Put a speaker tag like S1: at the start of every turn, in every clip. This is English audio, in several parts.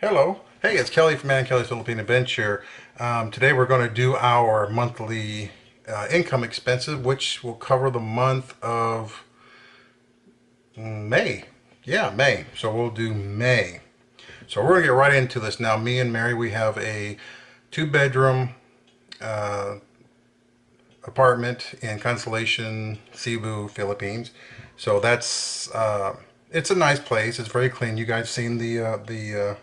S1: Hello. Hey, it's Kelly from Kelly's Philippine Adventure. Today we're going to do our monthly income expenses, which will cover the month of May. Yeah, May. So we'll do May. So we're going to get right into this. Now, me and Mary, we have a two-bedroom uh, apartment in Constellation, Cebu, Philippines. So that's it's a nice place. It's very clean. You guys seen the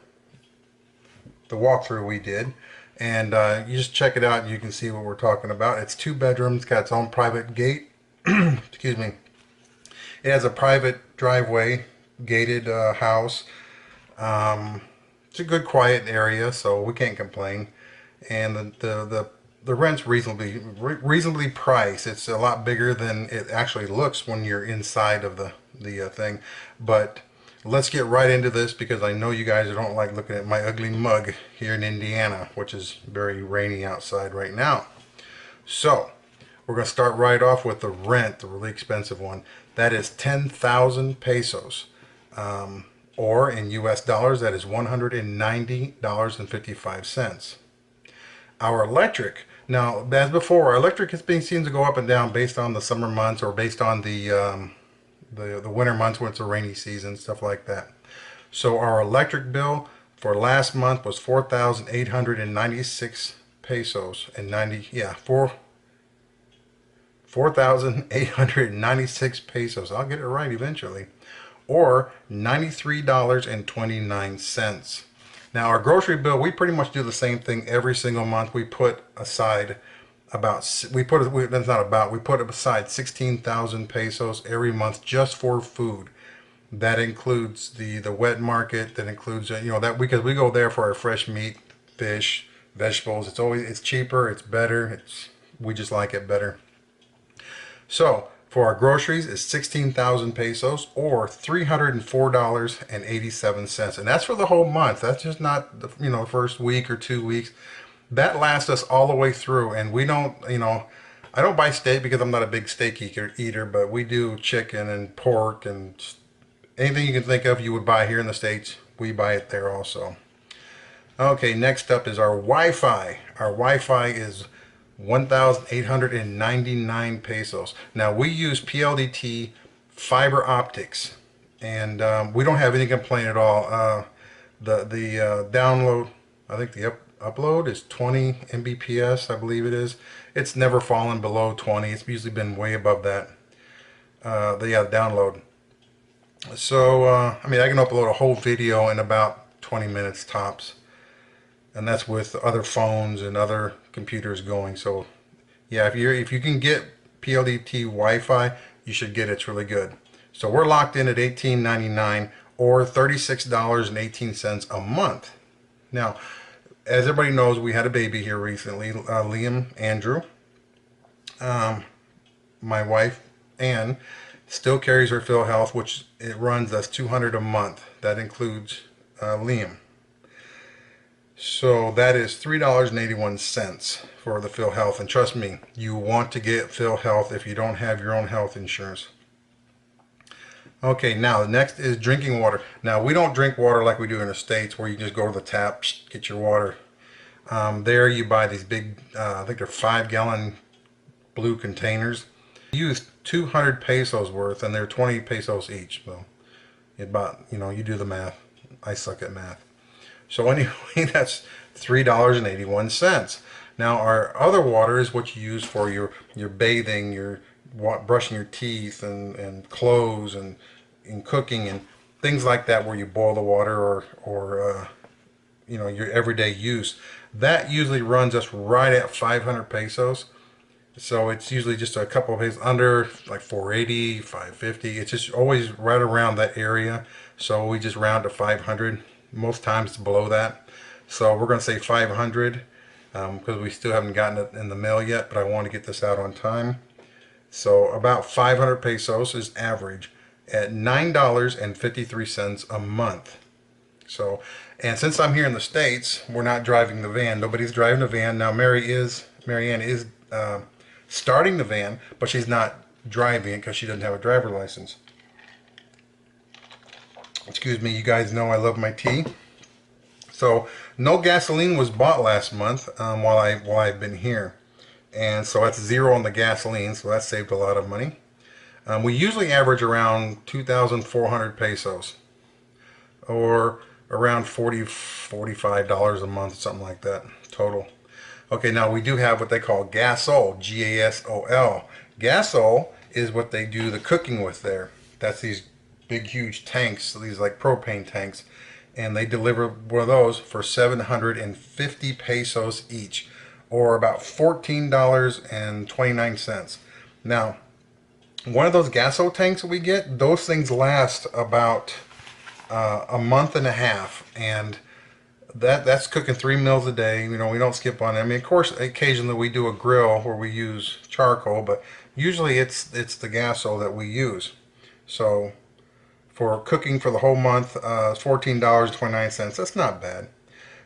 S1: walkthrough we did, and you just check it out and you can see what we're talking about. It's two bedrooms, got its own private gate. Excuse me. It has a private driveway, gated house. It's a good quiet area, so we can't complain. And the rent's reasonably priced. It's a lot bigger than it actually looks when you're inside of the thing. But let's get right into this because I know you guys don't like looking at my ugly mug here in Indiana, which is very rainy outside right now. So we're going to start right off with the rent, the really expensive one. That is 10,000 pesos. Or in US dollars, that is $190.55. Our electric, now as before, our electric seems to go up and down based on the summer months or based on the winter months when it's a rainy season, stuff like that. So our electric bill for last month was 4,896 pesos and 4,896 pesos. I'll get it right eventually. Or $93.29. Now our grocery bill, we pretty much do the same thing every single month. We put aside we put aside 16,000 pesos every month just for food. That includes the wet market. That includes that because we go there for our fresh meat, fish, vegetables. It's cheaper, it's better. We just like it better. So for our groceries, it's 16,000 pesos or $304.87, and that's for the whole month. That's just not the first week or 2 weeks. That lasts us all the way through, and we don't, I don't buy steak because I'm not a big steak eater, but we do chicken and pork and anything you can think of you would buy here in the States, we buy it there also. Okay, next up is our Wi-Fi. Our Wi-Fi is 1,899 pesos. Now we use PLDT fiber optics, and we don't have any complaint at all. The download, I think the upload is 20 Mbps, I believe it is. It's never fallen below 20. It's usually been way above that. The download. So I mean, I can upload a whole video in about 20 minutes tops, and that's with other phones and other computers going. So yeah, if you can get PLDT Wi-Fi, you should get it. It's really good. So we're locked in at $18.99 or $36.18 a month. Now, as everybody knows, we had a baby here recently, Liam Andrew. My wife Ann still carries her PhilHealth, which it runs us $200 a month. That includes Liam. So that is $3.81 for the PhilHealth. And trust me, you want to get PhilHealth if you don't have your own health insurance. Okay, now the next is drinking water. Now we don't drink water like we do in the States where you just go to the tap, get your water. There you buy these big, I think they're 5-gallon blue containers. You use 200 pesos worth and they're 20 pesos each. So you do the math. I suck at math. So anyway, that's $3.81. Now our other water is what you use for your bathing, your brushing your teeth and clothes and cooking and things like that, where you boil the water or your everyday use. That usually runs us right at 500 pesos. So it's usually just a couple of pesos under, like 480, 550. It's just always right around that area. So we just round to 500. Most times it's below that. So we're going to say 500 because we still haven't gotten it in the mail yet, but I want to get this out on time. So about 500 pesos is average at $9.53 a month. So, and since I'm here in the States, we're not driving the van. Nobody's driving the van. Now Mary Ann is starting the van, but she's not driving it because she doesn't have a driver license. Excuse me, you guys know I love my tea. So no gasoline was bought last month while I've been here, and so that's zero on the gasoline. So that saved a lot of money. We usually average around 2,400 pesos, or around $45 a month, something like that total. Okay, now we do have what they call gasol, Gasol. Gasol is what they do the cooking with there. That's these big, huge tanks, these like propane tanks, and they deliver one of those for 750 pesos each, or about $14.29. Now, one of those gasol tanks that we get, those things last about a month and a half, and that's cooking 3 meals a day. You know, we don't skip on it. I mean, of course, occasionally we do a grill where we use charcoal, but usually it's the gasol that we use. So for cooking for the whole month, $14.29. That's not bad.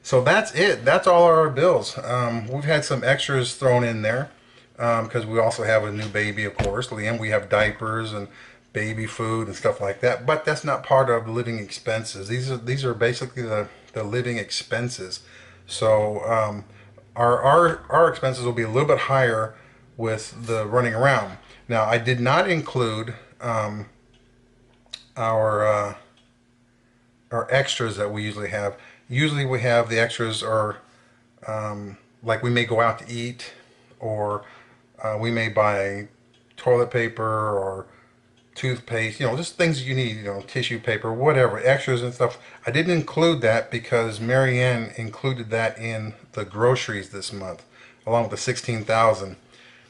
S1: So that's it. That's all our bills. We've had some extras thrown in there because we also have a new baby, of course, Liam. We have diapers and baby food and stuff like that. But that's not part of living expenses. These are basically the living expenses. So our expenses will be a little bit higher with the running around. Now, I did not include our extras that we usually have. Usually we have the extras are like we may go out to eat, or we may buy toilet paper or toothpaste, you know, just things you need, you know, tissue paper, whatever, extras and stuff. I didn't include that because Marianne included that in the groceries this month, along with the 16,000,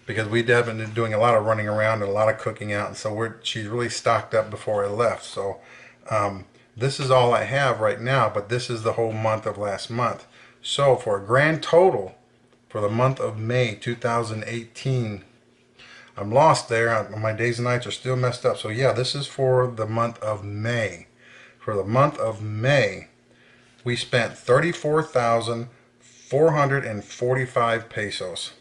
S1: because we have been doing a lot of running around and a lot of cooking out, and so she's really stocked up before I left. So this is all I have right now, but this is the whole month of last month. So for a grand total for the month of May 2018, I'm lost there. My days and nights are still messed up. So yeah, this is for the month of May. For the month of May, we spent 34,445 pesos.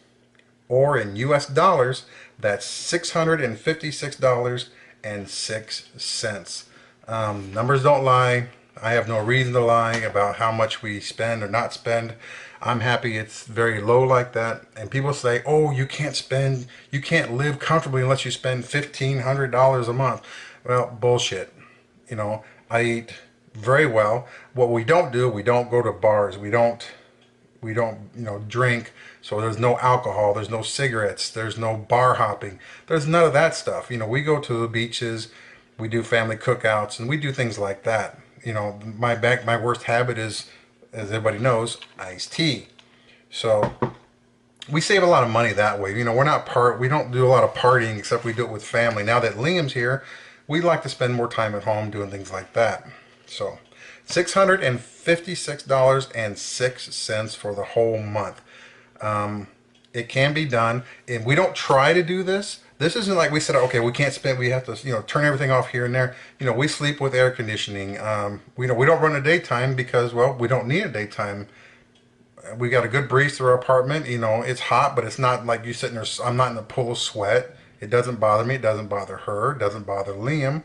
S1: Or in US dollars, that's $656.06. Numbers don't lie. I have no reason to lie about how much we spend or not spend. I'm happy it's very low like that. And people say, oh, you can't live comfortably unless you spend $1,500 a month. Well, bullshit. You know, I eat very well. What we don't do, we don't go to bars. We don't, drink. So there's no alcohol, there's no cigarettes, there's no bar hopping. There's none of that stuff. You know, we go to the beaches, we do family cookouts, and we do things like that. You know, my worst habit is, as everybody knows, iced tea. So we save a lot of money that way. You know, we don't do a lot of partying except we do it with family. Now that Liam's here, we like to spend more time at home doing things like that. So $656.06 for the whole month. It can be done, and we don't try to do this. This isn't like we said, okay, we can't spend, we have to, turn everything off here and there. You know, we sleep with air conditioning. We don't run a daytime because, well, we don't need a daytime. We got a good breeze through our apartment. You know, it's hot, but it's not like you sitting there. I'm not in a pool of sweat. It doesn't bother me. It doesn't bother her. It doesn't bother Liam.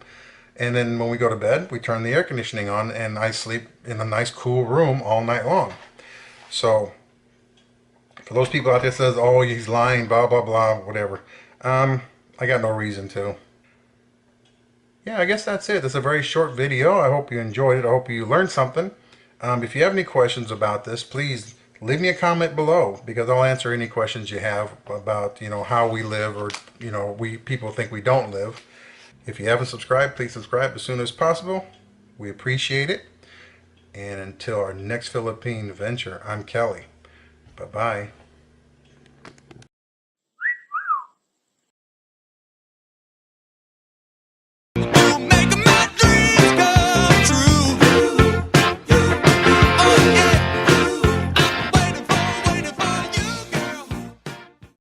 S1: And then when we go to bed, we turn the air conditioning on, and I sleep in a nice cool room all night long. So for those people out there that says, oh, he's lying, blah, blah, blah, whatever. I got no reason to. Yeah, I guess that's it. It's a very short video. I hope you enjoyed it. I hope you learned something. If you have any questions about this, please leave me a comment below, because I'll answer any questions you have about, how we live, or, people think we don't live. If you haven't subscribed, please subscribe as soon as possible. We appreciate it. And until our next Philippine venture, I'm Kelly. Bye-bye.